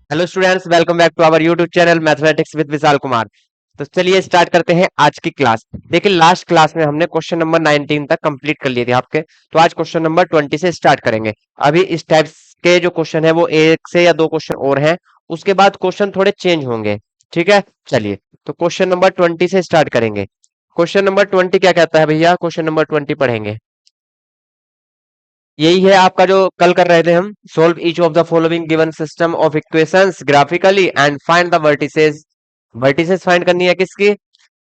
Hello students, welcome back to our YouTube channel mathematics with Vishal Kumar. तो चलिए start करते हैं आज की क्लास। देखिए, लास्ट क्लास में हमने क्वेश्चन नंबर 19 तक कंप्लीट कर लिए थे आपके। तो आज क्वेश्चन नंबर 20 से स्टार्ट करेंगे। अभी इस टाइप के जो क्वेश्चन है वो एक से या दो क्वेश्चन और हैं। उसके बाद क्वेश्चन थोड़े चेंज होंगे। ठीक है, चलिए। तो क्वेश्चन नंबर 20 से स्टार्ट करेंगे। क्वेश्चन नंबर 20 क्या कहता है भैया? क्वेश्चन नंबर 20 पढ़ेंगे। यही है आपका जो कल कर रहे थे हम। Solve each of the following given system of equations graphically and find the vertices. Vertices फाइंड करनी है किसकी?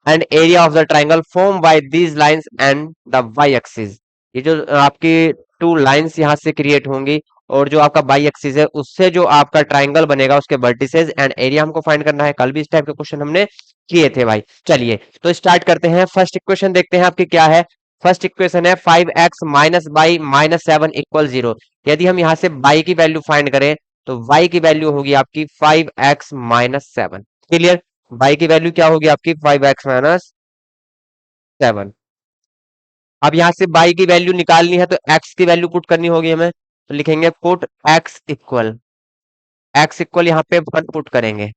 And area of the triangle form by these lines and the y axis. ये जो आपकी टू लाइंस यहाँ से क्रिएट होंगी, और जो आपका बाई एक्सिस है उससे जो आपका ट्राइंगल बनेगा उसके वर्टिसेस एंड एरिया हमको फाइंड करना है। कल भी इस टाइप के क्वेश्चन हमने किए थे भाई। चलिए तो स्टार्ट करते हैं। फर्स्ट इक्वेशन देखते हैं आपकी क्या है। फर्स्ट इक्वेशन है 5x माइनस बाई माइनस 7 = 0। यदि हम यहाँ से बाई की वैल्यू फाइंड करें तो y की वैल्यू होगी आपकी 5x - 7। क्लियर? y की वैल्यू क्या होगी आपकी? 5x - 7। अब यहाँ से y की वैल्यू निकालनी है तो x की वैल्यू पुट करनी होगी हमें। तो लिखेंगे पुट x इक्वल यहाँ पे 1 पुट करेंगे।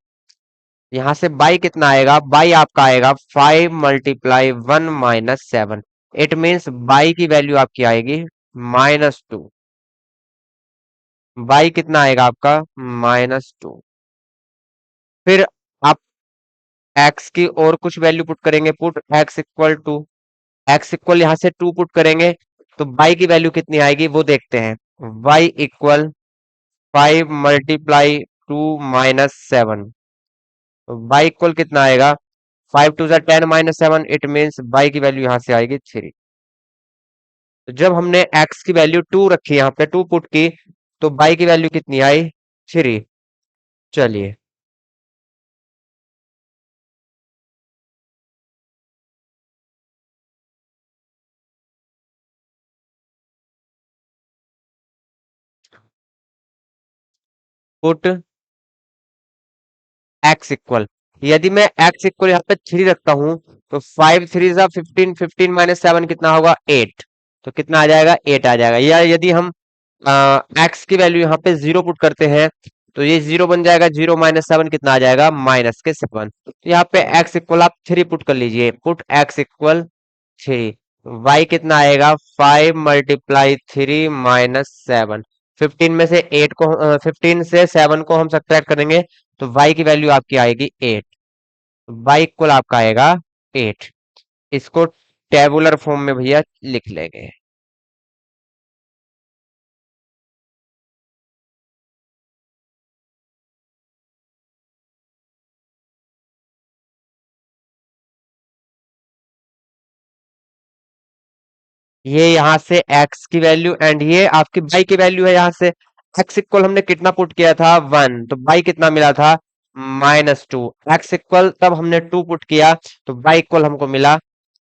यहाँ से y कितना आएगा? y आपका आएगा 5 × 1 - 7। इट मीन्स y की वैल्यू आपकी आएगी -2। y कितना आएगा आपका? -2। फिर आप x की और कुछ वैल्यू पुट करेंगे। पुट x इक्वल यहाँ से 2 पुट करेंगे तो y की वैल्यू कितनी आएगी वो देखते हैं। y = 5 × 2 - 7। y इक्वल कितना आएगा? 5 × 2 = 10 - 7। इट मीन्स y की वैल्यू यहाँ से आएगी 3। तो जब हमने x की वैल्यू 2 रखी, यहाँ पे 2 पुट की, तो y की वैल्यू कितनी आई? 3। चलिए, पुट x इक्वल, यदि मैं x इक्वल यहाँ पे 3 रखता हूं तो 5 × 3 = 15। 15 - 7 कितना होगा? 8। तो कितना आ जाएगा? 8 आ जाएगा। या यदि हम x की वैल्यू यहाँ पे 0 पुट करते हैं तो ये 0 बन जाएगा। 0 - 7 कितना आ जाएगा? -7। तो यहाँ पे x इक्वल आप 3 पुट कर लीजिए। Put x equal 3। y कितना आएगा? 5 × 3 - 7। 15 में से 8 को 15 से 7 को हम सब्ट्रैक्ट करेंगे तो y की वैल्यू आपकी आएगी 8। y इक्वल आपका आएगा 8। इसको टेबुलर फॉर्म में भैया लिख लेंगे। ये यहाँ से x की वैल्यू एंड ये आपकी y की वैल्यू है। यहाँ से x इक्वल हमने कितना पुट किया था? 1। तो y कितना मिला था? -2। x इक्वल तब हमने 2 पुट किया तो y इक्वल हमको मिला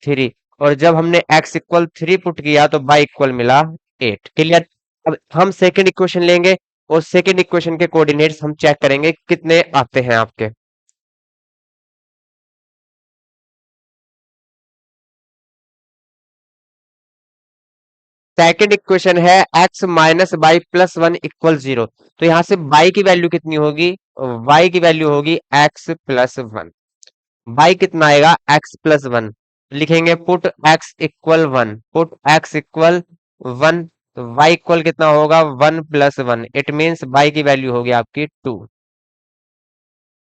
3। और जब हमने x इक्वल 3 पुट किया तो y इक्वल मिला 8। क्लियर? अब हम सेकंड इक्वेशन लेंगे और सेकंड इक्वेशन के कोऑर्डिनेट्स हम चेक करेंगे कितने आते हैं आपके। सेकंड इक्वेशन है x - y + 1 = 0। तो यहां से y की वैल्यू कितनी होगी? y की वैल्यू होगी x + 1। y कितना आएगा? x + 1। लिखेंगे put x equal 1। Put x equal 1। तो y इक्वल कितना होगा? 1 + 1। इट मीन्स y की वैल्यू होगी आपकी 2।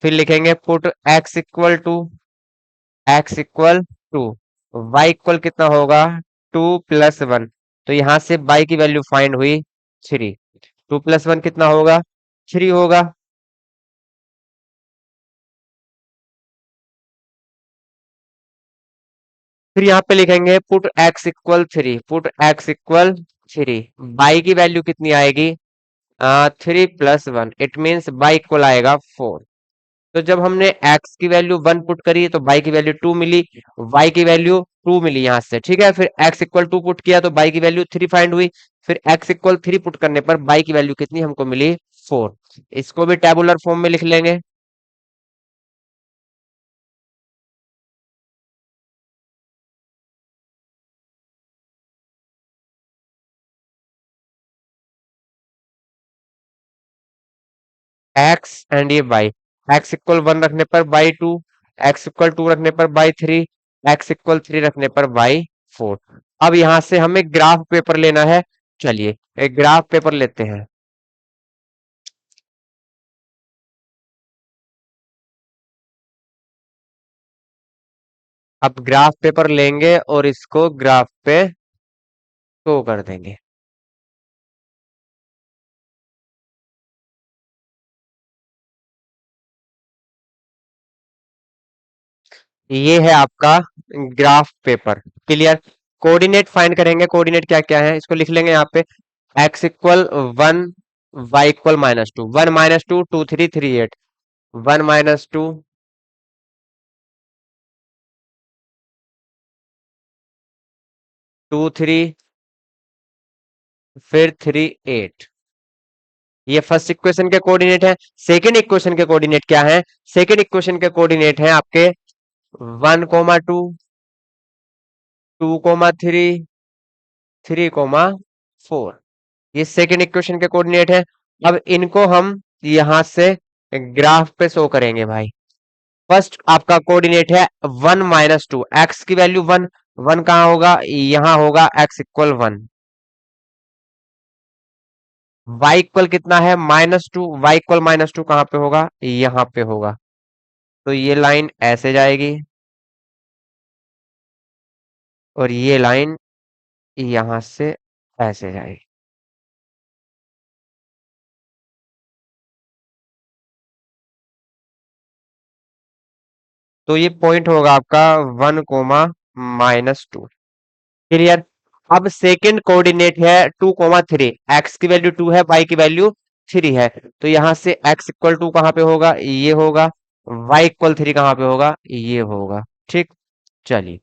फिर लिखेंगे put x equal 2। y equal कितना होगा? 2 + 1। तो यहां से y की वैल्यू फाइंड हुई 3। 2 + 1 कितना होगा? 3 होगा। फिर यहाँ पे लिखेंगे put x equal 3। Put x equal 3। y की वैल्यू कितनी आएगी? 3 + 1। इट मीन्स y इक्वल आएगा 4। तो जब हमने x की वैल्यू 1 पुट करी तो y की वैल्यू 2 मिली। y की वैल्यू 2 मिली यहाँ से। ठीक है, फिर x इक्वल 2 पुट किया तो y की वैल्यू 3 फाइंड हुई। फिर x इक्वल 3 पुट करने पर y की वैल्यू कितनी हमको मिली? 4। इसको भी टेबुलर फॉर्म में लिख लेंगे। एक्स एंड ये बाई। एक्स इक्वल 1 रखने पर बाई 2, एक्स इक्वल 2 रखने पर बाई 3, एक्स इक्वल 3 रखने पर बाई 4। अब यहां से हमें ग्राफ पेपर लेना है। चलिए एक ग्राफ पेपर लेते हैं। अब ग्राफ पेपर लेंगे और इसको ग्राफ पे शो कर देंगे। ये है आपका graph paper. Clear. Coordinate find करेंगे। कोऑर्डिनेट क्या क्या है इसको लिख लेंगे यहाँ पे। एक्स इक्वल 1, वाई इक्वल -2, 1 - 2 2 3 3 8, 1 - 2 2 3 फिर 3 8। ये फर्स्ट इक्वेशन के कोऑर्डिनेट है। सेकंड इक्वेशन के कोऑर्डिनेट क्या है? सेकंड इक्वेशन के कोऑर्डिनेट है आपके 1, 2, 2, 3, 3, 4। ये सेकंड इक्वेशन के कोऑर्डिनेट है। अब इनको हम यहां से ग्राफ पे शो करेंगे भाई। फर्स्ट आपका कोऑर्डिनेट है 1 - 2, एक्स की वैल्यू 1। 1 कहाँ होगा? यहां होगा एक्स इक्वल 1। वाई इक्वल कितना है? -2। वाई इक्वल -2 कहाँ पे होगा? यहाँ पे होगा। तो ये लाइन ऐसे जाएगी और ये लाइन यहां से ऐसे जाएगी। तो ये पॉइंट होगा आपका 1, -2। क्लियर। अब सेकंड कोऑर्डिनेट है 2, 3। एक्स की वैल्यू 2 है, वाई की वैल्यू 3 है। तो यहां से एक्स इक्वल 2 कहां पे होगा? ये होगा। वाई इक्वल 3 कहां पे होगा? ये होगा। ठीक। चलिए।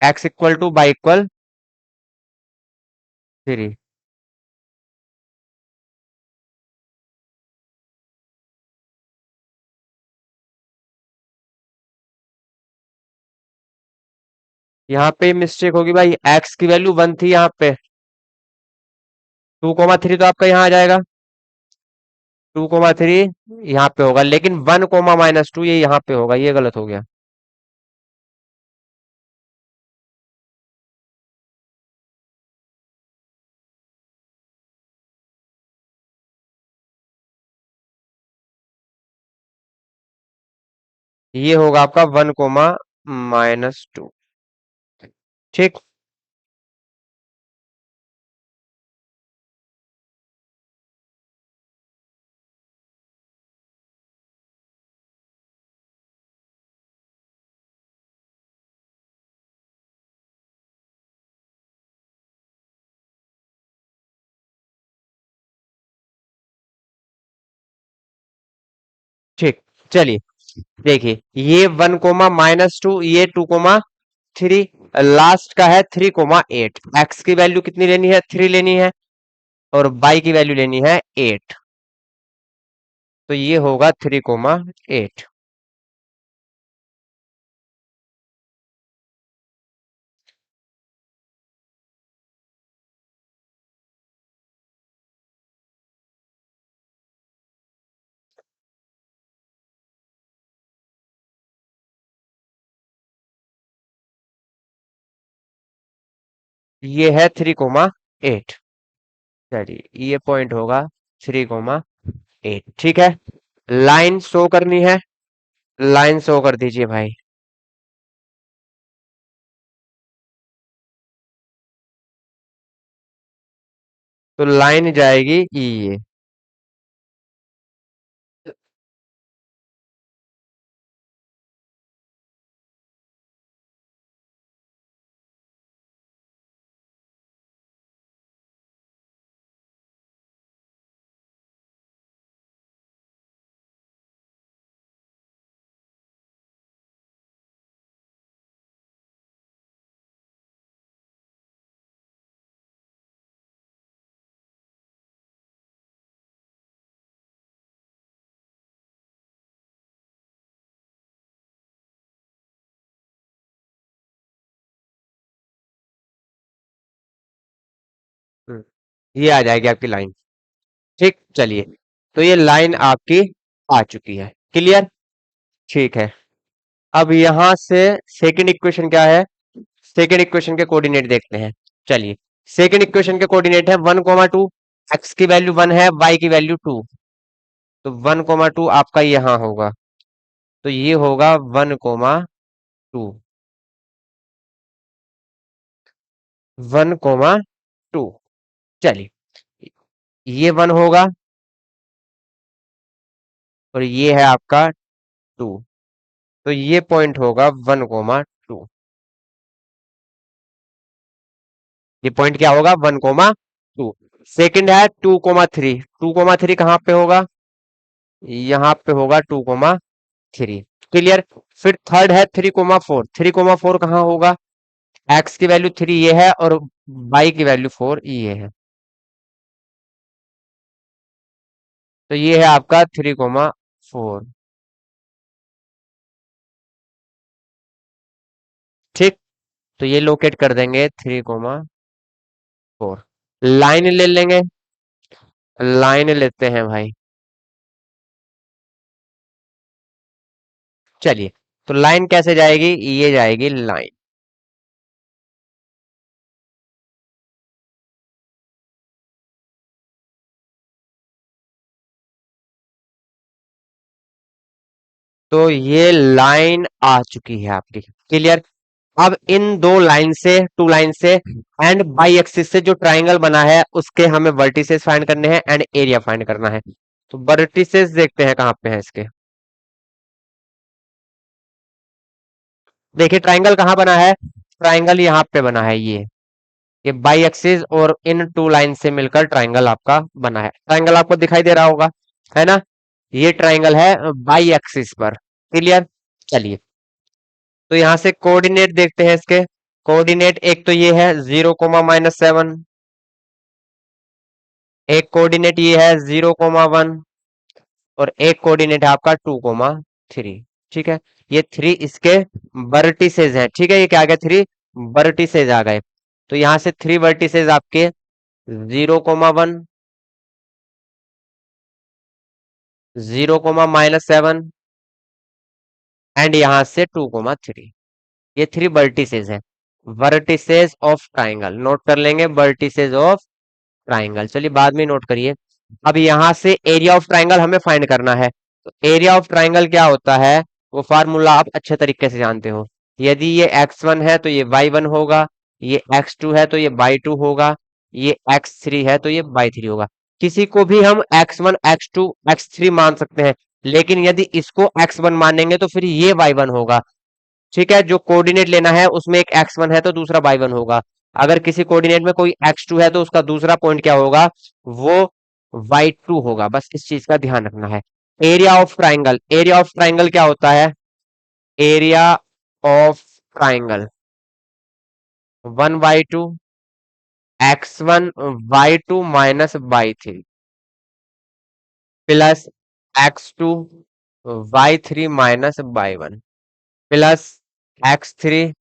X equal 2, y equal 3। यहाँ पे मिस्टेक होगी भाई। एक्स की वैल्यू 1 थी यहाँ पे। 2, 3 तो आपका यहाँ आ जाएगा। 2, 3 यहाँ पे होगा, लेकिन 1, -2 ये यहाँ पे होगा। ये गलत हो गया। ये होगा आपका 1, -2। ठीक। ठीक। चलिए देखिए, ये 1, -2, ये 2, 3। लास्ट का है 3, 8। एक्स की वैल्यू कितनी लेनी है? 3 लेनी है। और बाई की वैल्यू लेनी है 8। तो ये होगा 3, 8। ये है 3, 8। चलिए ये पॉइंट होगा 3, 8। ठीक है। लाइन शो करनी है। लाइन शो कर दीजिए भाई। तो लाइन जाएगी ये। हम्म, ये आ जाएगी आपकी लाइन। ठीक, चलिए। तो ये लाइन आपकी आ चुकी है। क्लियर? ठीक है। अब यहां से सेकंड इक्वेशन क्या है? सेकंड इक्वेशन के कोऑर्डिनेट देखते हैं। चलिए, सेकंड इक्वेशन के कोऑर्डिनेट है 1,2। एक्स की वैल्यू 1 है, वाई की वैल्यू 2। तो 1,2 आपका यहाँ होगा। तो ये होगा 1,2। 1,2। चलिए, ये 1 होगा और ये है आपका 2। तो ये पॉइंट होगा 1,2। ये पॉइंट क्या होगा? 1,2। सेकंड है 2,3। 2,3 कहाँ पे होगा? यहाँ पे होगा 2,3। क्लियर? फिर थर्ड है 3,4। 3,4 कहाँ होगा? एक्स की वैल्यू 3 ये है और वाई की वैल्यू 4 ये है। तो ये है आपका 3,4। ठीक। तो ये लोकेट कर देंगे 3,4। लाइन ले लेंगे। लाइन लेते हैं भाई। चलिए, तो लाइन कैसे जाएगी? ये जाएगी लाइन। तो ये लाइन आ चुकी है आपकी। क्लियर? अब इन दो लाइन से, टू लाइन से एंड बाई एक्सिस से जो ट्राइंगल बना है उसके हमें वर्टिसेस फाइंड करने हैं एंड एरिया फाइंड करना है। तो वर्टिसेस देखते हैं कहाँ पे है इसके। देखिए, ट्राइंगल कहाँ बना है? ट्राइंगल यहाँ पे बना है। ये बाई एक्सिस और इन टू लाइन से मिलकर ट्राइंगल आपका बना है। ट्राइंगल आपको दिखाई दे रहा होगा, है ना? ये ट्राइंगल है बाई एक्सिस पर। क्लियर? चलिए, तो यहां से कोऑर्डिनेट देखते हैं इसके। कोऑर्डिनेट एक तो ये है 0,-7। एक कोऑर्डिनेट ये है 0,1। और एक कोऑर्डिनेट है आपका 2,3। ठीक है। ये थ्री इसके वर्टिसेज हैं। ठीक है, ये क्या आ गया? थ्री वर्टिसेज आ गए। तो यहां से थ्री वर्टिसेज आपके 0,1, 0,-7 एंड यहां से 2,3। ये थ्री वर्टिसेज हैं। वर्टिसेज ऑफ ट्राइंगल नोट कर लेंगे। वर्टिसेज ऑफ ट्राइंगल, चलिए बाद में नोट करिए। अब यहां से एरिया ऑफ ट्राइंगल हमें फाइंड करना है। तो एरिया ऑफ ट्राइंगल क्या होता है? वो फार्मूला आप अच्छे तरीके से जानते हो। यदि ये x1 है तो ये y1 होगा। ये x2 है तो ये y2 होगा। ये x3 है तो ये y3 होगा। किसी को भी हम x1, x2, x3 मान सकते हैं। लेकिन यदि इसको x1 मानेंगे तो फिर ये y1 होगा। ठीक है, जो कोऑर्डिनेट लेना है उसमें एक x1 है तो दूसरा y1 होगा। अगर किसी कोऑर्डिनेट में कोई x2 है तो उसका दूसरा पॉइंट क्या होगा? वो y2 होगा। बस इस चीज का ध्यान रखना है। Area of triangle, area of triangle क्या होता है? Area of triangle 1/2 x1 y2 minus y3 plus x2 y3 minus y1 plus x3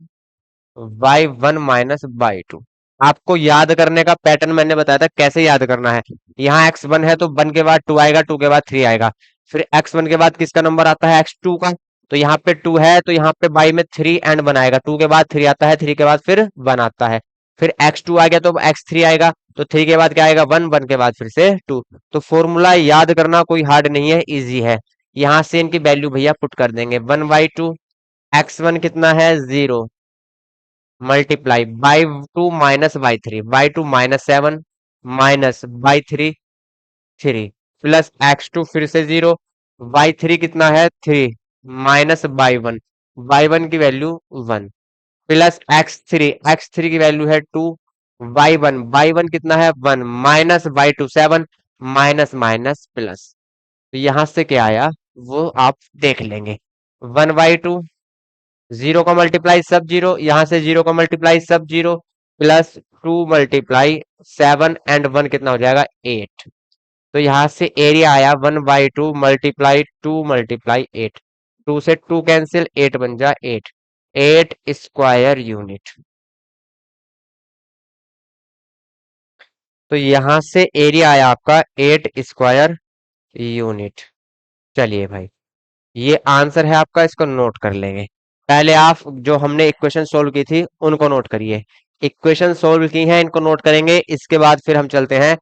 y1 minus y2। आपको याद करने का पैटर्न मैंने बताया था कैसे याद करना है। यहाँ x1 है तो 1 के बाद 2 आएगा, 2 के बाद 3 आएगा। फिर x1 के बाद किसका नंबर आता है? x2 का। तो यहाँ पे 2 है तो यहाँ पे y में 3 एंड 1 आएगा। 2 के बाद 3 आता है, 3 के बाद फिर 1 आता है। फिर x2 आ गया तो x3 आएगा। तो 3 के बाद क्या आएगा? 1, 1 के बाद फिर से 2। तो फॉर्मूला याद करना कोई हार्ड नहीं है, इजी है। यहाँ से इनकी वैल्यू भैया पुट कर देंगे। 1/2 x1 कितना है? 0 multiply y2 minus y3, y2 -7 minus y3 3 plus x2 फिर से 0, y3 कितना है? 3 माइनस y1, y1 की वैल्यू 1 प्लस x3 की वैल्यू है 2, y1 कितना है? 1 minus y2 7 minus minus plus. तो यहां से क्या आया वो आप देख लेंगे। 1/2, 0 का मल्टीप्लाई सब 0, यहां से 0 का मल्टीप्लाई सब 0 प्लस 2 मल्टीप्लाई 7 एंड 1 कितना हो जाएगा? 8। तो यहां से एरिया आया 1/2 मल्टीप्लाई 2 मल्टीप्लाई 8। 2 से 2 कैंसिल, 8 बन जा 8। 8 स्क्वायर यूनिट। तो यहां से एरिया आया आपका 8 स्क्वायर यूनिट। चलिए भाई, ये आंसर है आपका, इसको नोट कर लेंगे। पहले आप जो हमने इक्वेशन सोल्व की थी उनको नोट करिए। इक्वेशन सोल्व की है, इनको नोट करेंगे, इसके बाद फिर हम चलते हैं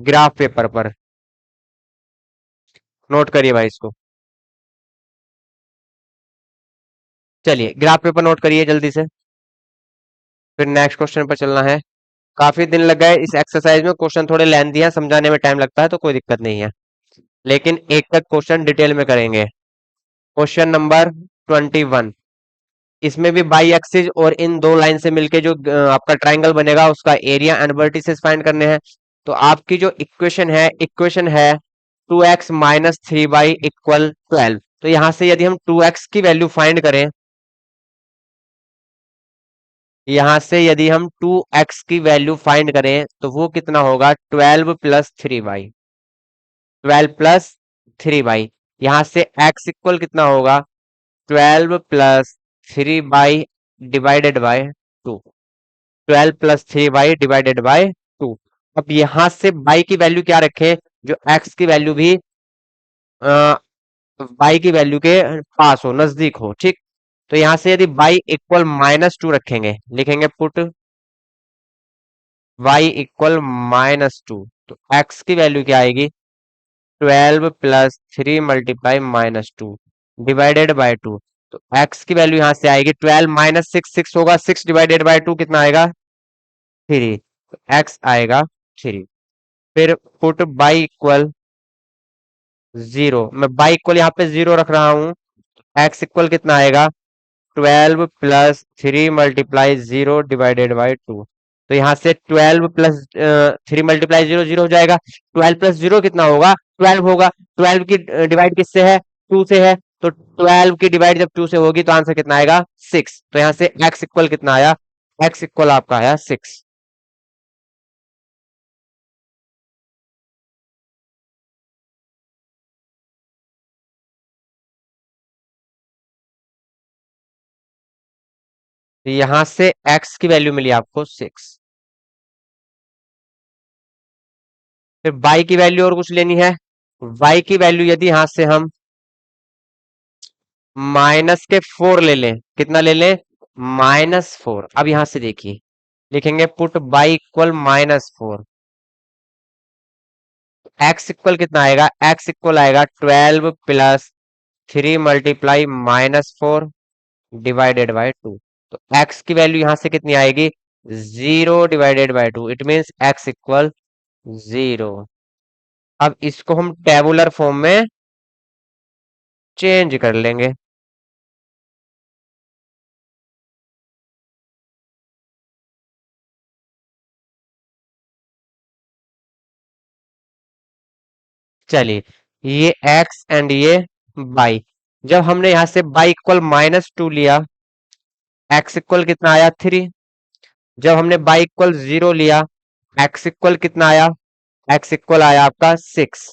ग्राफ पेपर पर। नोट करिए भाई इसको। चलिए ग्राफ पेपर नोट करिए जल्दी से, फिर नेक्स्ट क्वेश्चन पर चलना है। काफी दिन लग गए इस एक्सरसाइज में, क्वेश्चन थोड़े लेंथी है, समझाने में टाइम लगता है, तो कोई दिक्कत नहीं है, लेकिन एक तक क्वेश्चन डिटेल में करेंगे। Question number 21। इसमें भी बाई एक्सिस और इन दो लाइन से मिलके जो आपका ट्राइंगल बनेगा उसका एरिया एंड वर्टिसेस फाइंड करने हैं। तो आपकी जो इक्वेशन है 2x - 3y = 12। तो यहां से यदि हम 2x की वैल्यू फाइंड करें, यहां से यदि हम 2x की वैल्यू फाइंड करें तो वो कितना होगा, 12 + 3y। 12 + 3y, यहां से x इक्वल कितना होगा, 12 + 3y divided by 2। 12 + 3y divided by 2। अब यहां से y की वैल्यू क्या रखें, जो x की वैल्यू भी y की वैल्यू के पास हो, नजदीक हो, ठीक। तो यहां से यदि y इक्वल -2 रखेंगे, लिखेंगे पुट y = -2, तो x की वैल्यू क्या आएगी, 12 + 3 × -2 डिवाइडेड बाय 2। तो x की वैल्यू यहां से आएगी 12 - 6, 6 होगा, 6 डिवाइडेड बाय 2 कितना आएगा, 3। तो x आएगा 3। फिर पुट y = 0, मैं y इक्वल यहाँ पे 0 रख रहा हूं। x इक्वल कितना आएगा, 12 + 3 × 0 डिवाइडेड बाय 2। तो यहाँ से 12 + 3 × 0 0 हो जाएगा। 12 + 0 कितना होगा, 12 होगा। 12 की डिवाइड किससे है, 2 से है। तो 12 की डिवाइड जब 2 से होगी तो आंसर कितना आएगा, 6। तो यहाँ से x इक्वल कितना आया, x इक्वल आपका आया 6। तो यहाँ से x की वैल्यू मिली आपको 6। फिर y की वैल्यू और कुछ लेनी है। y की वैल्यू यदि यहां से हम -4 ले लें, कितना ले लें, -4। अब यहां से देखिए, लिखेंगे पुट y = -4। x इक्वल कितना आएगा, x इक्वल आएगा 12 + 3 × -4 डिवाइडेड बाय 2। तो x की वैल्यू यहां से कितनी आएगी, 0 divided by 2। It means x equal 0। अब इसको हम टेबुलर फॉर्म में चेंज कर लेंगे। चलिए, ये x एंड ये y, जब हमने यहां से y इक्वल -2 लिया, x इक्वल कितना आया, 3। जब हमने y इक्वल 0 लिया, x इक्वल कितना आया, x इक्वल आया आपका 6।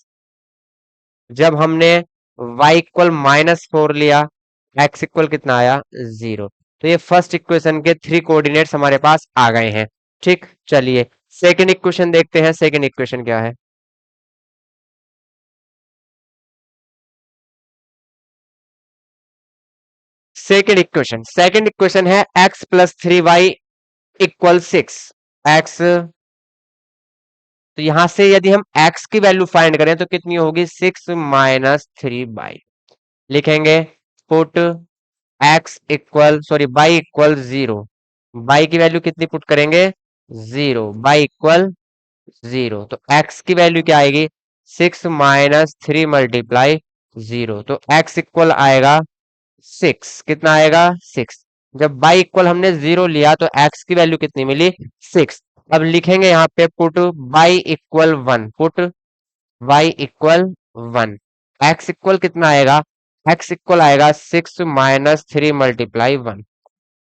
जब हमने y इक्वल -4 लिया, x इक्वल कितना आया, 0। तो ये फर्स्ट इक्वेशन के 3 कोऑर्डिनेट्स हमारे पास आ गए हैं, ठीक। चलिए सेकंड इक्वेशन देखते हैं, सेकंड इक्वेशन क्या है। सेकंड इक्वेशन है x + 3y = 6। x, तो यहां से यदि हम x की वैल्यू फाइंड करें तो कितनी होगी, 6 - 3y। लिखेंगे पुट y = 0। y की वैल्यू कितनी पुट करेंगे, 0। y = 0, तो x की वैल्यू क्या आएगी, 6 - 3 × 0। तो x इक्वल आएगा 6। कितना आएगा, 6। जब y इक्वल हमने 0 लिया तो x की वैल्यू कितनी मिली, 6। अब लिखेंगे यहाँ पे put y = 1। Put y = 1। x equal कितना आएगा, x इक्वल आएगा 6 - 3 × 1।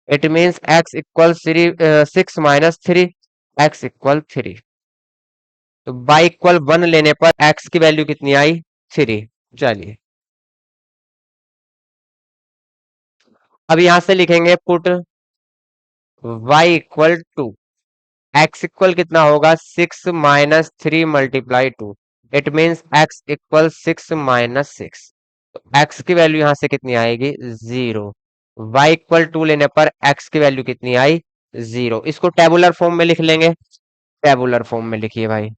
It means x equal 6 - 3, x equal 3। तो y = 1 लेने पर x की वैल्यू कितनी आई, 3। चलिए अब यहां से लिखेंगे पुट y = 2। एक्स इक्वल कितना होगा 6 - 3 × 2। It means x equal 6 - 6। तो एक्स की वैल्यू यहां से कितनी आएगी 0। वाई इक्वल 2 लेने पर एक्स की वैल्यू कितनी आई 0। इसको टेबुलर फॉर्म में लिख लेंगे। टेबुलर फॉर्म में लिखिए भाई।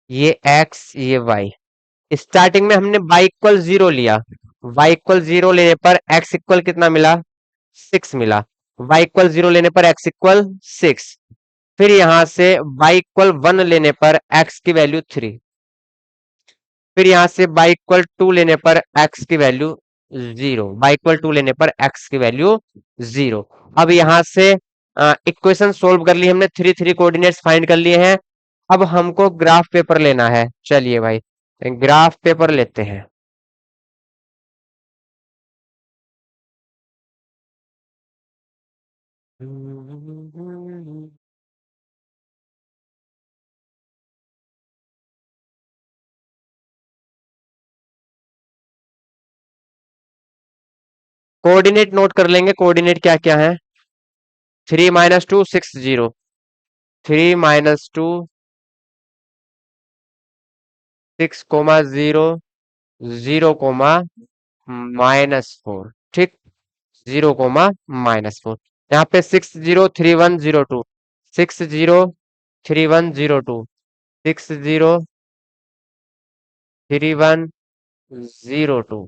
ये एक्स ये वाई। स्टार्टिंग में हमने y इक्वल 0 लिया। y इक्वल 0 लेने पर x इक्वल कितना मिला 6 मिला। y इक्वल 0 लेने पर x इक्वल 6। फिर यहां से y इक्वल 1 लेने पर x की वैल्यू 3। फिर यहां से y इक्वल 2 लेने पर x की वैल्यू 0। y इक्वल 2 लेने पर x की वैल्यू 0। अब यहां से इक्वेशन सोल्व कर ली हमने। थ्री थ्री कोऑर्डिनेट्स फाइंड कर लिए हैं। अब हमको ग्राफ पेपर लेना है। चलिए भाई ग्राफ पेपर लेते हैं। कोऑर्डिनेट नोट कर लेंगे। कोऑर्डिनेट क्या क्या है। 3 - 2 6 0। 3 - 2 6, 0 0, -4। ठीक। 0, -4। यहाँ पे 60 31 02। 60 31 02। 60 31 02।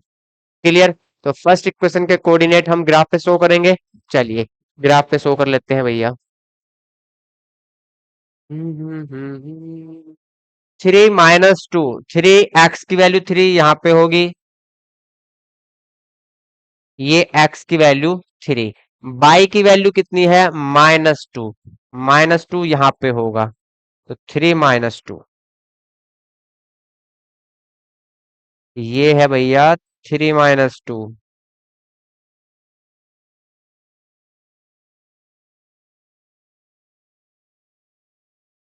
क्लियर। तो फर्स्ट इक्वेशन के कोऑर्डिनेट हम ग्राफ पे शो करेंगे। चलिए ग्राफ पे शो कर लेते हैं भैया। 3 - 2। 3 एक्स की वैल्यू 3 यहाँ पे होगी। ये एक्स की वैल्यू 3। बाई की वैल्यू कितनी है -2। -2 यहाँ पे होगा। तो 3 - 2 ये है भैया 3 - 2।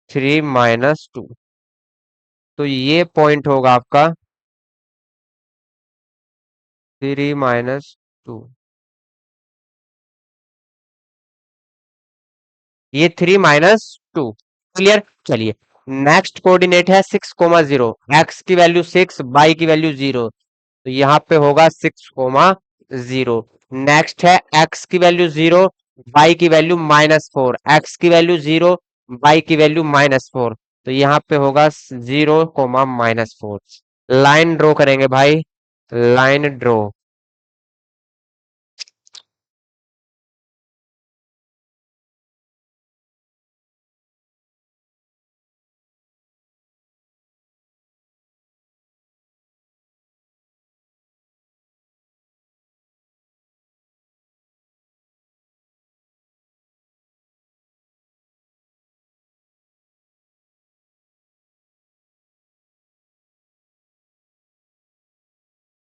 3 - 2 तो ये पॉइंट होगा आपका 3 - 2। ये 3 - 2। क्लियर। चलिए नेक्स्ट कोऑर्डिनेट है 6, 0। एक्स की वैल्यू 6 बाई की वैल्यू 0। तो यहाँ पे होगा 6, 0। नेक्स्ट है एक्स की वैल्यू 0 बाई की वैल्यू -4। एक्स की वैल्यू 0 बाई की वैल्यू -4। तो यहाँ पे होगा 0, -4। लाइन ड्रॉ करेंगे भाई। Line draw.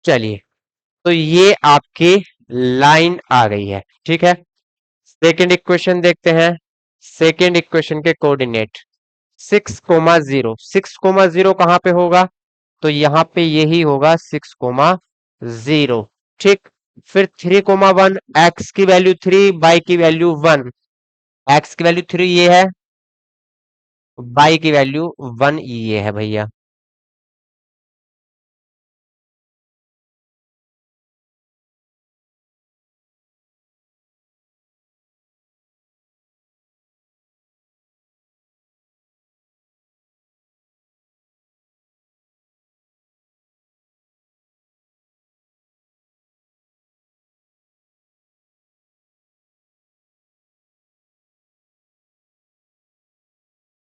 चलिए तो ये आपकी लाइन आ गई है। ठीक है। सेकेंड इक्वेशन देखते हैं। सेकेंड इक्वेशन के कोऑर्डिनेट 6, 0। 6, 0 कहाँ पे होगा। तो यहाँ पे यही होगा 6, 0। ठीक। फिर 3, 1। एक्स की वैल्यू 3 बाई की वैल्यू 1। एक्स की वैल्यू 3 ये है। बाई की वैल्यू 1 ये है भैया।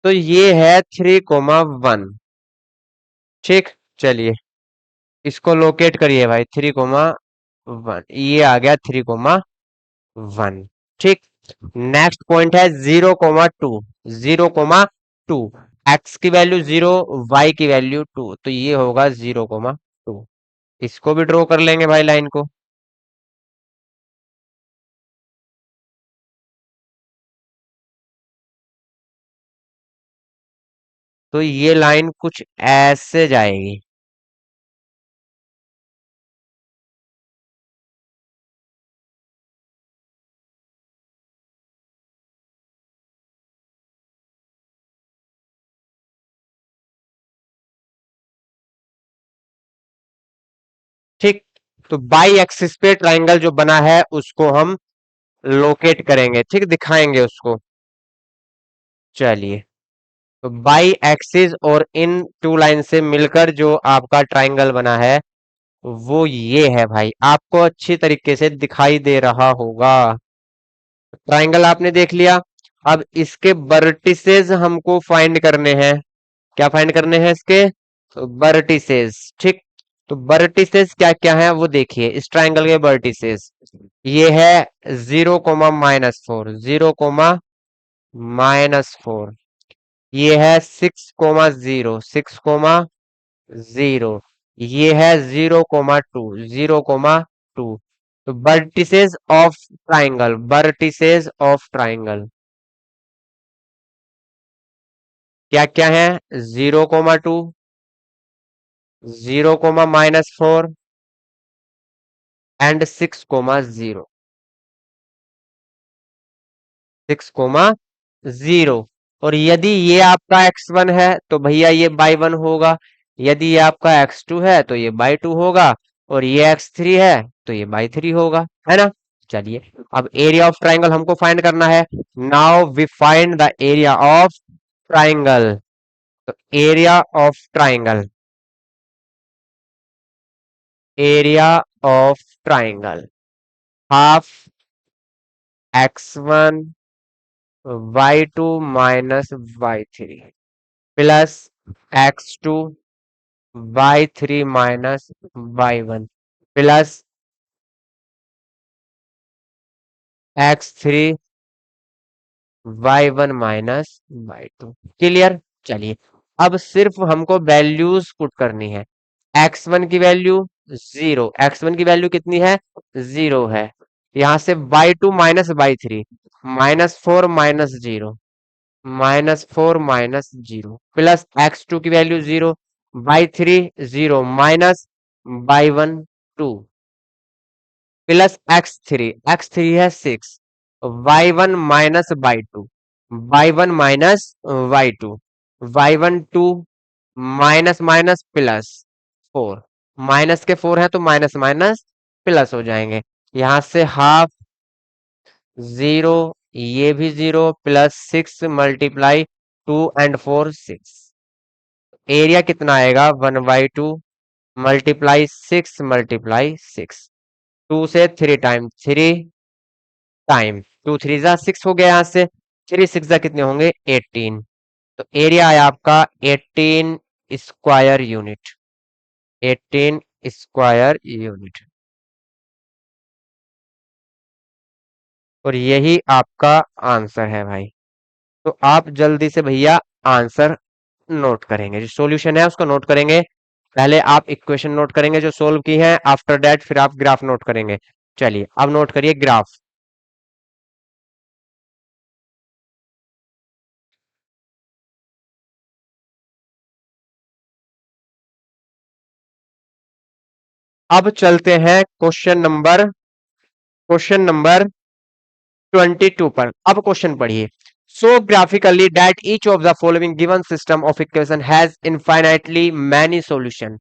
तो ये है 3, 1। ठीक। चलिए इसको लोकेट करिए भाई। 3, 1 ये आ गया 3, 1। ठीक। नेक्स्ट पॉइंट है 0, 2। 0, 2। एक्स की वैल्यू 0 वाई की वैल्यू 2। तो ये होगा 0, 2। इसको भी ड्रॉ कर लेंगे भाई लाइन को। तो ये लाइन कुछ ऐसे जाएगी। ठीक। तो बाई एक्सिस पे ट्राइंगल जो बना है उसको हम लोकेट करेंगे, ठीक, दिखाएंगे उसको। चलिए, तो बाई एक्सिस और इन टू लाइन से मिलकर जो आपका ट्राइंगल बना है वो ये है भाई, आपको अच्छी तरीके से दिखाई दे रहा होगा। ट्राइंगल आपने देख लिया। अब इसके वर्टिसेस हमको फाइंड करने हैं। क्या फाइंड करने हैं इसके? तो वर्टिसेस, ठीक। तो वर्टिसेस क्या क्या है वो देखिए, इस ट्राइंगल के वर्टिसेस ये है 0, -4, 0, -4, ये है 6, 0, 6, 0, ये है 0, 2, 0, 2। तो vertices of triangle, vertices of triangle क्या क्या है? 0, 2, 0, -4 एंड 6, 0, 6, 0। और यदि ये आपका x1 है तो भैया ये बाई 1 होगा, यदि ये आपका x2 है तो ये बाई 2 होगा, और ये x3 है तो ये बाई 3 होगा, है ना? चलिए, अब एरिया ऑफ ट्राइंगल हमको फाइंड करना है। Now we find the area of triangle. तो area of triangle, area of triangle half x1 y2 -y3 plus x2 y3 -y1 plus x3 y1 -y2। Clear? चलिए, अब सिर्फ हमको वैल्यूज पुट करनी है। x1 की वैल्यू 0, x1 की value कितनी है? 0 है। यहां से y2 -y3, -4 -0, -4 -0 प्लस x2 की value 0, y3 0 minus y1 2 plus x3 है 6, y1 -y2, y1 -y2, minus minus plus 4, minus के 4 है तो माइनस माइनस प्लस हो जाएंगे। यहां से हाफ 0, ये भी 0 प्लस 6 × 2 एंड 4 6। एरिया कितना आएगा? 1/2 मल्टीप्लाई 6 × 6, 2 से 3 टाइम 3 टाइम 2 3 6 हो गया। यहाँ से 3 6 कितने होंगे? 18। तो एरिया आया आपका 18 स्क्वायर यूनिट, 18 स्क्वायर यूनिट। और यही आपका आंसर है भाई। तो आप जल्दी से भैया आंसर नोट करेंगे, जो सॉल्यूशन है उसको नोट करेंगे। पहले आप इक्वेशन नोट करेंगे जो सोल्व की है, आफ्टर दैट फिर आप ग्राफ नोट करेंगे। चलिए, अब नोट करिए ग्राफ। अब चलते हैं क्वेश्चन नंबर 22 पर। अब क्वेश्चन पढ़िए। So graphically that each of the following given system of equation has infinitely many solution.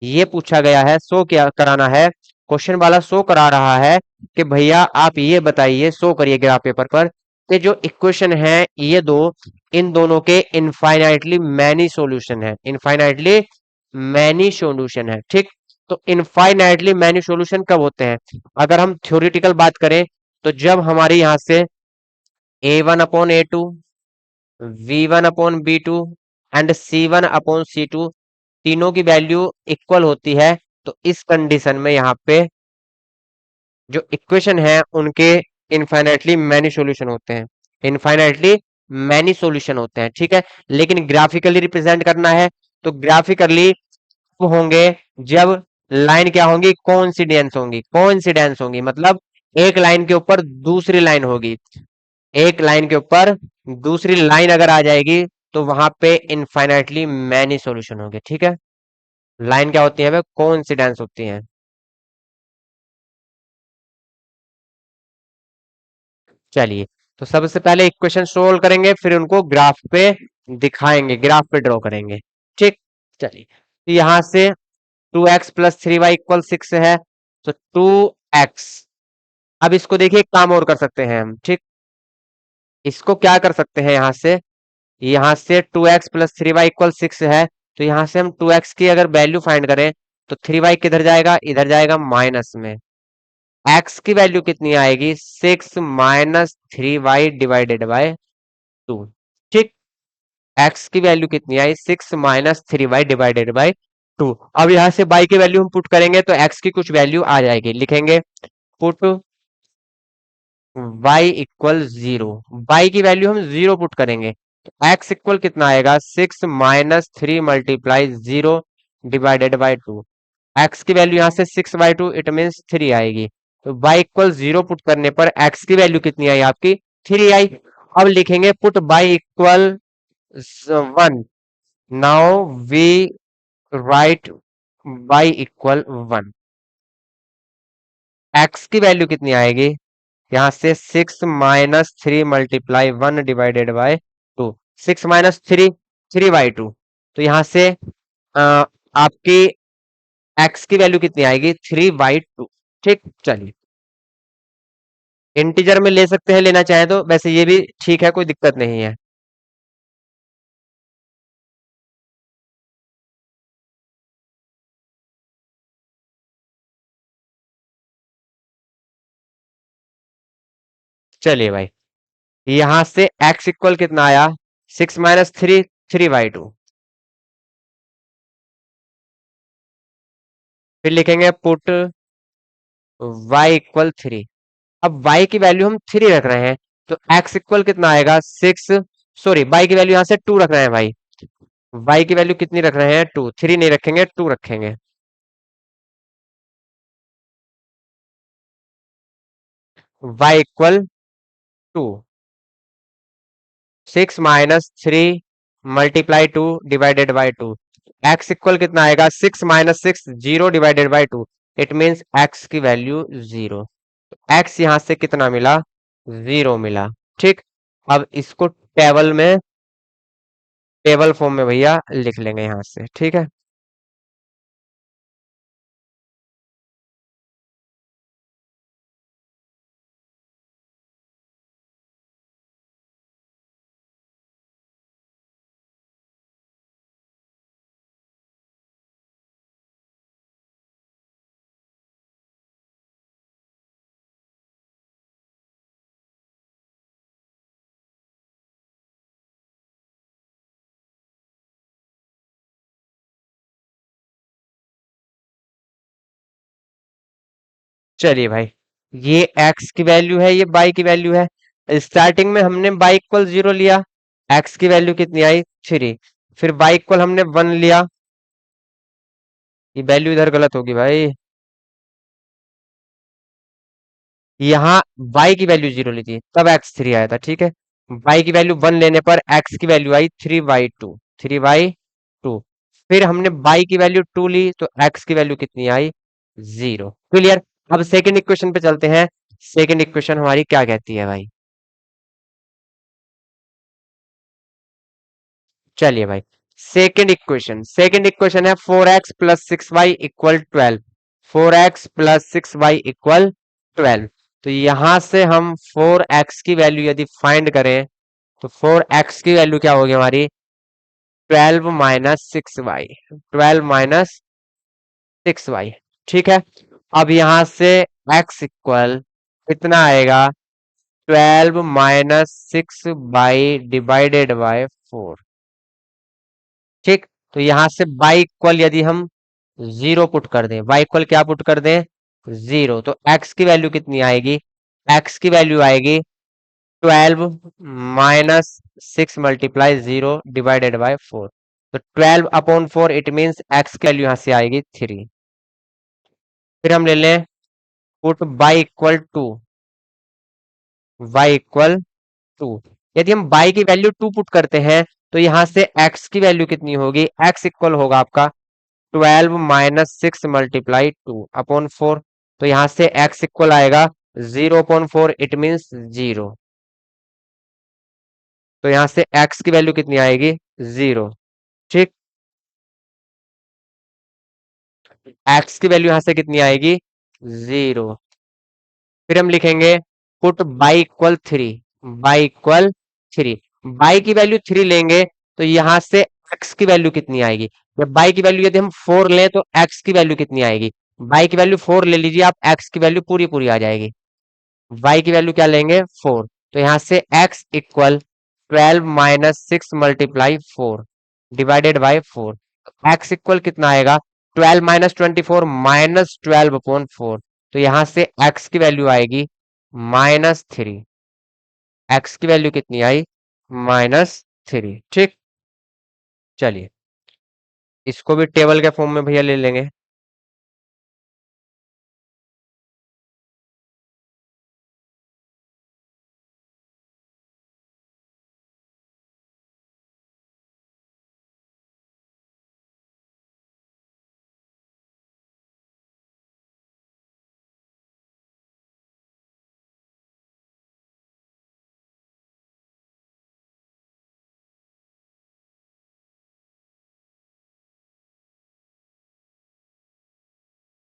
ये पूछा गया है, शो क्या कराना है, क्वेश्चन वाला शो करा रहा है कि भैया आप ये बताइए, शो करिए ग्राफ पेपर पर कि जो इक्वेशन है ये दो, इन दोनों के इनफाइनाइटली मैनी सॉल्यूशन है, इनफाइनाइटली मैनी सॉल्यूशन है, ठीक। तो इनफाइनाइटली मैनी सॉल्यूशन कब होते हैं? अगर हम थ्योरेटिकल बात करें तो जब हमारे यहां से A1/A2, V1/V2 एंड C1/C2 तीनों की वैल्यू इक्वल होती है, तो इस कंडीशन में यहाँ पे जो इक्वेशन है उनके इनफाइनाइटली मैनी सॉल्यूशन होते हैं, इनफाइनाइटली मैनी सॉल्यूशन होते हैं, ठीक है। लेकिन ग्राफिकली रिप्रेजेंट करना है तो ग्राफिकली होंगे जब लाइन क्या होंगी? कोइंसिडेंस होंगी, मतलब एक लाइन के ऊपर दूसरी लाइन होगी, एक लाइन के ऊपर दूसरी लाइन अगर आ जाएगी तो वहां पे इनफाइनाइटली मैनी सॉल्यूशन होंगे, ठीक है। लाइन क्या होती है, वे कोइंसिडेंस होती हैं। चलिए, तो सबसे पहले इक्वेशन सोल्व करेंगे, फिर उनको ग्राफ पे दिखाएंगे, ग्राफ पे ड्रॉ करेंगे, ठीक। चलिए, तो यहां से 2x प्लस 3y इक्वल 6 है, तो 2x। अब इसको देखिए, एक काम और कर सकते हैं हम, ठीक। इसको क्या कर सकते हैं, यहां से 2x प्लस 3y इक्वल 6 है, तो यहां से हम 2x की अगर वैल्यू फाइंड करें, तो 3y किधर जाएगा, इधर जाएगा माइनस में। x की वैल्यू कितनी आएगी, 6 माइनस 3y डिवाइडेड बाय 2, ठीक। x की वैल्यू कितनी आई, 6 माइनस 3y डिवाइडेड बाय 2। अब यहां से y की वैल्यू हम पुट करेंगे, तो x की कुछ वैल्यू आ जाएगी, लिखेंगे पुट y इक्वल 0। y की वैल्यू हम 0 पुट करेंगे, तो x इक्वल कितना आएगा, 6 minus 3 multiply 0 divided by 2। x की वैल्यू यहां से 6/2, इट मीन्स 3 आएगी। तो y इक्वल 0 पुट करने पर x की वैल्यू कितनी आई आपकी, 3 आई। अब लिखेंगे put y equal 1। Now we write y equal 1। x की वैल्यू कितनी आएगी, यहां से 6 - 3 × 1 डिवाइडेड बाय 2। 6 - 3, 3/2। तो यहां से आपकी x की वैल्यू कितनी आएगी, 3/2, ठीक। चलिए, इंटीजर में ले सकते हैं, लेना चाहे तो, वैसे ये भी ठीक है, कोई दिक्कत नहीं है। चलिए भाई, यहां से x इक्वल कितना आया, 6 - 3, 3/2। फिर लिखेंगे पुट y इक्वल 3। अब y की वैल्यू हम 3 रख रहे हैं, तो x इक्वल कितना आएगा, 6। सॉरी, y की वैल्यू यहां से 2 रख रहे हैं भाई। y की वैल्यू कितनी रख रहे हैं, 2। 3 नहीं रखेंगे, 2 रखेंगे। y equal 2। 6 - 3 × 2 divided by 2। x equal कितना आएगा, 6 - 6, 0 divided by 2। It means x की वैल्यू 0। x यहां से कितना मिला, 0 मिला, ठीक। अब इसको टेबल फॉर्म में भैया लिख लेंगे यहां से, ठीक है। चलिए भाई, ये x की वैल्यू है, ये y की वैल्यू है। स्टार्टिंग में हमने y इक्वल 0 लिया, x की वैल्यू कितनी आई, 3। फिर y इक्वल हमने 1 लिया, ये वैल्यू इधर गलत होगी भाई। यहाँ y की वैल्यू 0 ली थी, तब x 3 आया था, ठीक है। y की वैल्यू 1 लेने पर x की वैल्यू आई 3/2, 3/2। फिर हमने y की वैल्यू 2 ली, तो x की वैल्यू कितनी आई, 0। क्लियर। अब सेकंड इक्वेशन पे चलते हैं। सेकंड इक्वेशन हमारी क्या कहती है भाई, चलिए भाई, सेकंड इक्वेशन है 4x plus 6y equal 12। 4x plus 6y equal 12। तो यहां से हम 4x की वैल्यू यदि फाइंड करें, तो 4x की वैल्यू क्या होगी हमारी, 12 - 6y। 12 - 6y, ठीक है। अब यहां से x इक्वल कितना आएगा, 12 - 6 डिवाइडेड बाय 4, ठीक। तो यहां से y इक्वल यदि हम 0 पुट कर दें, y इक्वल क्या पुट कर दें, 0, तो x की वैल्यू कितनी आएगी, x की वैल्यू आएगी 12 - 6 मल्टीप्लाई 0 डिवाइडेड बाय 4। तो 12/4, इट मींस x की वैल्यू यहां से आएगी 3। फिर हम ले लें पुट y इक्वल 2। यदि हम y की वैल्यू 2 पुट करते हैं, तो यहां से x की वैल्यू कितनी होगी, x इक्वल होगा आपका 12 माइनस 6 मल्टीप्लाई 2/4। तो यहां से x इक्वल आएगा 0/4, इट मीन्स 0। तो यहां से x की वैल्यू कितनी आएगी, 0। ठीक, x की वैल्यू यहां से कितनी आएगी, 0। फिर हम लिखेंगे put by equal 3, by equal 3। By की वैल्यू 3 लेंगे तो यहां से x की वैल्यू कितनी आएगी, जब बाई की वैल्यू यदि हम 4 लें तो x की वैल्यू कितनी आएगी, बाई की वैल्यू 4 ले लीजिए आप, x की वैल्यू पूरी पूरी आ जाएगी। y की वैल्यू क्या लेंगे, 4। तो यहां से x equal 12 minus 6 multiply 4 divided by 4। x equal कितना आएगा, 12 माइनस 24 माइनस 12/4। तो यहां से x की वैल्यू आएगी -3। x की वैल्यू कितनी आई, -3। ठीक, चलिए इसको भी टेबल के फॉर्म में भैया ले लेंगे।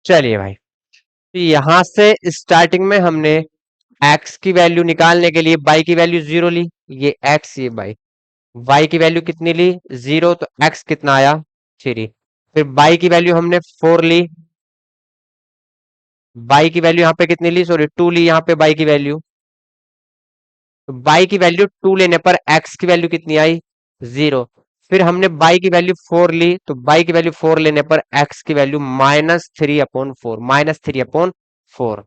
चलिए भाई, तो यहां से स्टार्टिंग में हमने x की वैल्यू निकालने के लिए y की वैल्यू 0 ली, ये x ये y की वैल्यू कितनी ली, 0। तो x कितना आया, 3। फिर y की वैल्यू हमने 4 ली, y की वैल्यू यहाँ पे कितनी ली, सॉरी 2 ली यहाँ पे y की वैल्यू। तो y की वैल्यू 2 लेने पर x की वैल्यू कितनी आई, 0। फिर हमने y की वैल्यू 4 ली, तो y की वैल्यू 4 लेने पर x की वैल्यू -3/4, -3/4।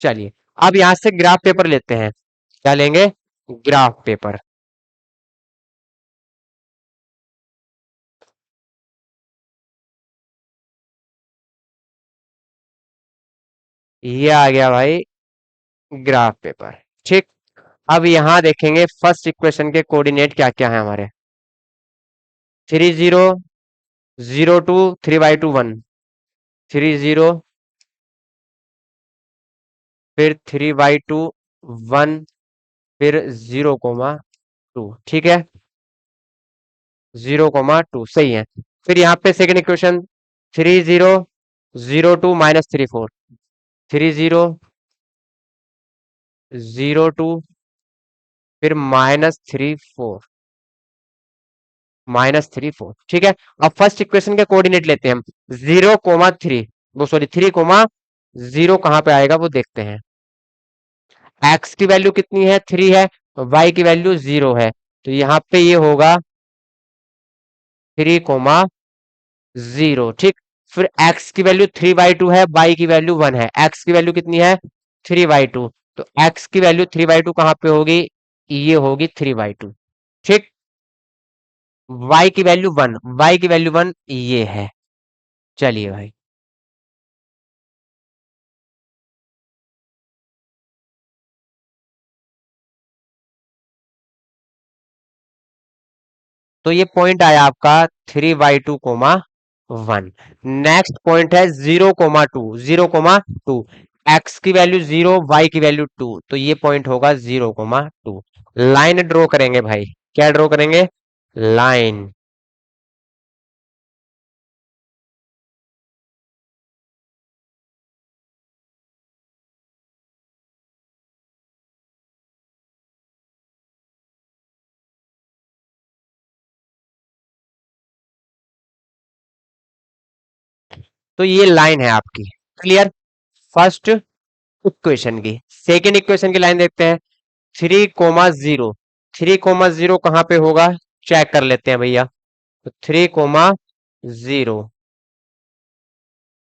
चलिए अब यहां से ग्राफ पेपर लेते हैं, क्या लेंगे, ग्राफ पेपर। ये आ गया भाई ग्राफ पेपर। ठीक, अब यहां देखेंगे फर्स्ट इक्वेशन के कोऑर्डिनेट क्या क्या है हमारे, 30 02 3/2 1, 30, फिर 3/2 1, फिर 0,2। ठीक है, 0,2 सही है। फिर यहाँ पे सेकंड इक्वेशन 30 02 -34, 30 02, फिर -34। ठीक है, अब फर्स्ट इक्वेशन के कोऑर्डिनेट लेते हैं हम, 0,3, वो सॉरी 3,0 कहां पे आएगा वो देखते हैं। x की वैल्यू कितनी है, 3 है, y की वैल्यू 0 है, तो यहाँ पे ये होगा 3,0। ठीक, फिर x की वैल्यू 3/2 है, y की वैल्यू 1 है, x की वैल्यू कितनी है, 3/2। तो x की वैल्यू 3/2 कहां पे होगी, ये होगी 3/2। ठीक, y की वैल्यू 1, y की वैल्यू 1 ये है। चलिए भाई, तो ये पॉइंट आया आपका 3/2, नेक्स्ट पॉइंट है 0,2, 0,2। एक्स की वैल्यू 0, वाई की वैल्यू 2, तो ये पॉइंट होगा 0,2। लाइन ड्रॉ करेंगे भाई, क्या ड्रॉ करेंगे, लाइन। तो ये लाइन है आपकी, क्लियर, फर्स्ट इक्वेशन की। सेकेंड इक्वेशन की लाइन देखते हैं, 3,0, 3,0 कहां पे होगा, चेक कर लेते हैं भैया। तो 3,0,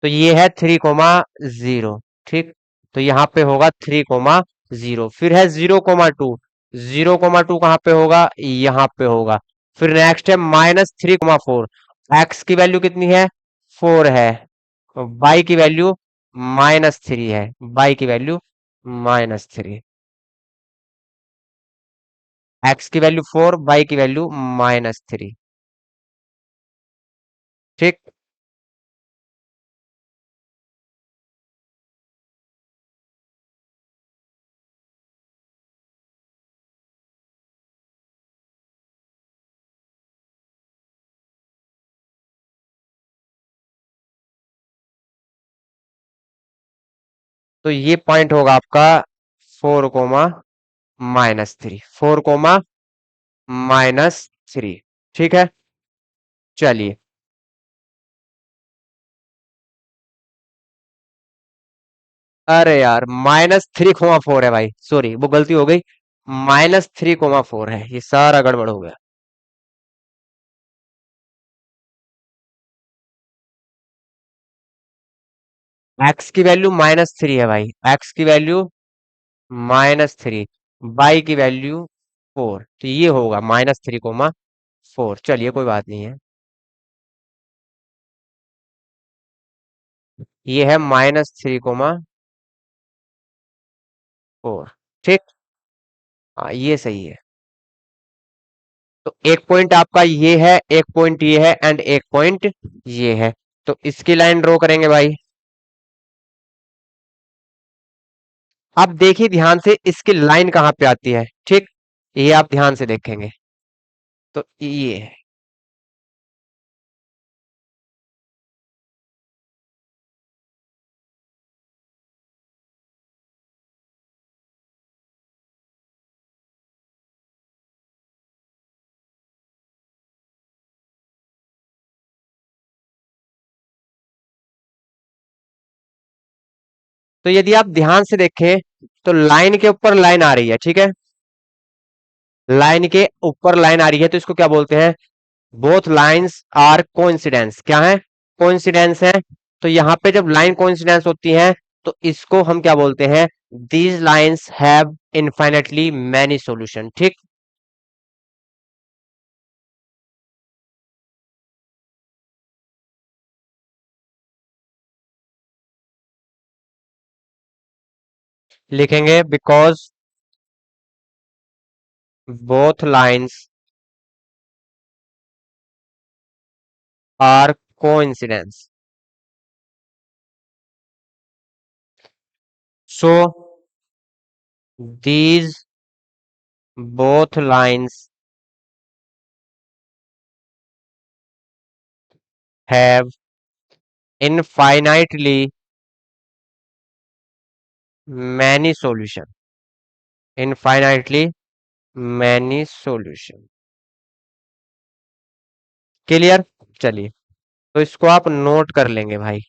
तो ये है 3,0। ठीक, तो यहाँ पे होगा 3,0। फिर है 0,2, 0,2 कहां पे होगा, यहाँ पे होगा। फिर नेक्स्ट है -3,4, एक्स की वैल्यू कितनी है, 4 है, बाई की वैल्यू -3 है, बाई की वैल्यू -3। एक्स की वैल्यू 4, वाई की वैल्यू -3। ठीक। तो ये पॉइंट होगा आपका 4, -3, 4, -3। ठीक है। चलिए। अरे यार, -3, 4 है भाई, सॉरी वो गलती हो गई। -3, 4 है, ये सारा गड़बड़ हो गया। एक्स की वैल्यू -3 है भाई, एक्स की वैल्यू -3, वाई की वैल्यू 4, तो ये होगा -3, 4। चलिए कोई बात नहीं है। ये है -3, 4। ठीक। हाँ ये सही है। तो एक पॉइंट आपका ये है, एक पॉइंट ये है, एंड एक पॉइंट ये है। तो इसकी लाइन ड्रॉ करेंगे भाई। अब देखिए ध्यान से, इसकी लाइन कहाँ पे आती है। ठीक। ये आप ध्यान से देखेंगे। तो ये है। तो यदि आप ध्यान से देखें, तो लाइन के ऊपर लाइन आ रही है। ठीक है। लाइन के ऊपर लाइन आ रही है, तो इसको क्या बोलते हैं? Both lines are coincidence. क्या है? कोइंसिडेंस है। तो यहां पे जब लाइन कोइंसिडेंस होती है, तो इसको हम क्या बोलते हैं? These lines have infinitely many solution. ठीक। लिखेंगे because both lines are coincidence, so these both lines have infinitely many solution, infinitely many solution। Clear? चलिए, तो इसको आप नोट कर लेंगे भाई।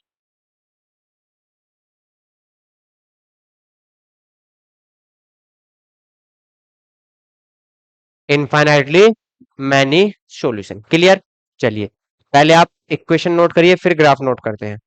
Infinitely many solution. क्लियर? चलिए, पहले आप इक्वेशन नोट करिए, फिर ग्राफ नोट करते हैं।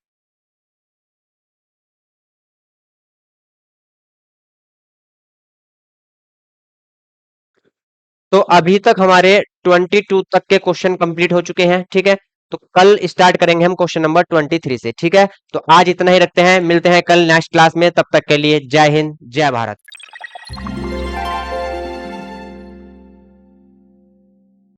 तो अभी तक हमारे 22 तक के क्वेश्चन कंप्लीट हो चुके हैं। ठीक है। तो कल स्टार्ट करेंगे हम क्वेश्चन नंबर 23 से। ठीक है। तो आज इतना ही रखते हैं, मिलते हैं कल नेक्स्ट क्लास में। तब तक के लिए जय हिंद, जय भारत।